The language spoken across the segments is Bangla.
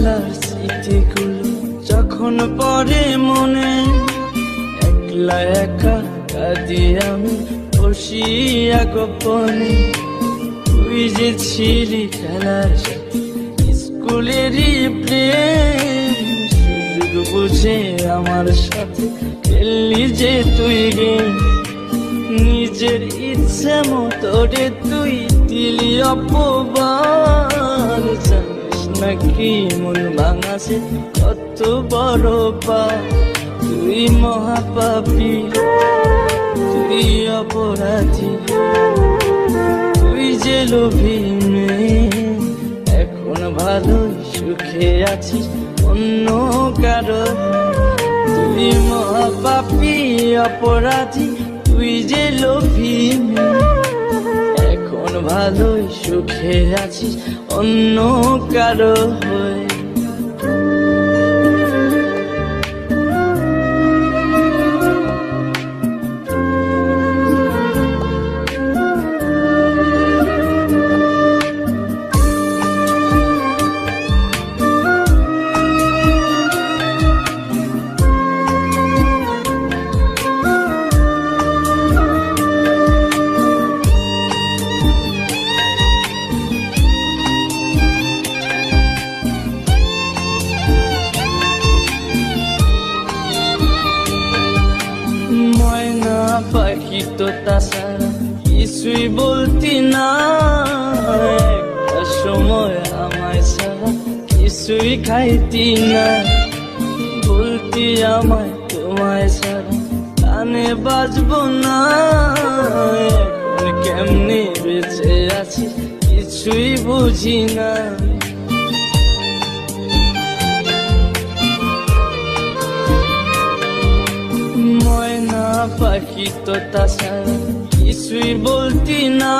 ছোটবেলার স্মৃতিগুলো যখন পড়ে মনে, একলা একা কাঁদি আমি বসিয়া গোপনে। তুই যে ছিলি খেলার সাথে স্কুলেরই প্রেম, সুযোগ বুঝে আমার সাথে খেললি যে তুই গেম। নিজের ইচ্ছে মতো রে তুই দিলি অপবাদ, জানিস নাকি মন ভাঙাছে কত বড় পাপ। তুই মহাপাপী, তুই অপরাধী, তুই যে লোভী মেয়ে, এখন ভালোই সুখে আছিস অন্য কারো। তুই মহাপাপী অপরাধী, তুই যে লোভী মেয়ে, এখন ভালোই সুখে আছিস অন্য কারো হয়ে। ময়না পাখি তো তাছাড়া কিছুই বলতি না, একটা সময় আমায় ছাড়া কিছুই খাইতি না। বলতি আমায় তোমায় ছাড়া কানে বাজবো না, এখন কেমনে বেঁচে আছি কিছুই বুঝি না। ময়না পাখি তো তাছাড়া কিছুই বলতি না,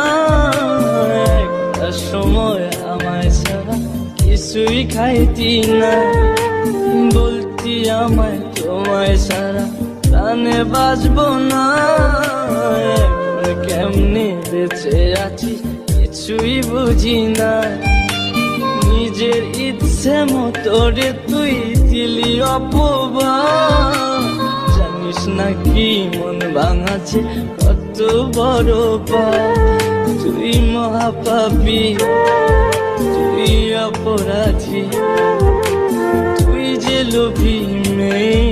একটা সময় আমায় ছাড়া কিছুই খাইতি না। বলতি আমায় তোমায় ছাড়া প্রাণে বাজবো না, এখন কেমনে বেঁচে আছি কিছুই বুঝি না। নিজের ইচ্ছে মতো রে তুই দিলি অপবাদ, জানিস নাকি মন ভাঙাছে কত বড় পাপ। তুই মহাপাপী, তুই অপরাধী, তুই যে লোভী মেয়ে,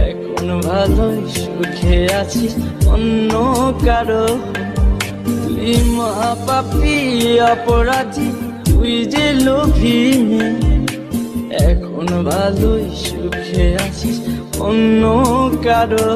এখন ভালোই সুখে আছিস অন্য কারো। তুই মহাপাপী অপরাধী, তুই যে লোভী মেয়ে, এখন ভালোই সুখে আছিস অন্য কারো।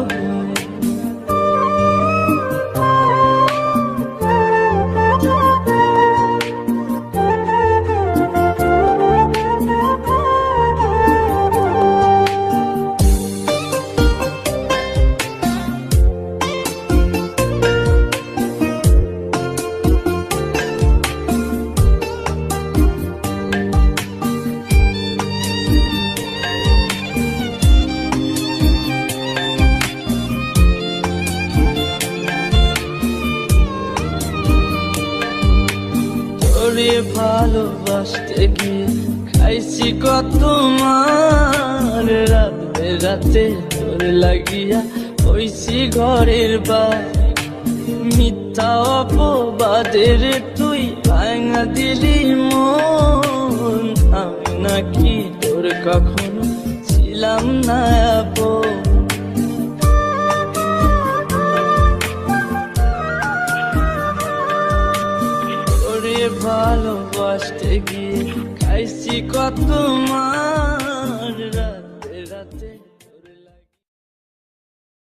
তোরে ভালোবাসতে গিয়ে খাইছি কত মার, রাত বেরাতে তোর লাগিয়া হইছি ঘরের বার। মিথ্যা অপবাদের তুই ভাঙা দিলি মন, আমি নাকি তোর কখনো ছিলাম না আপন। ভালোবাসতে গিয়ে খাইছি কত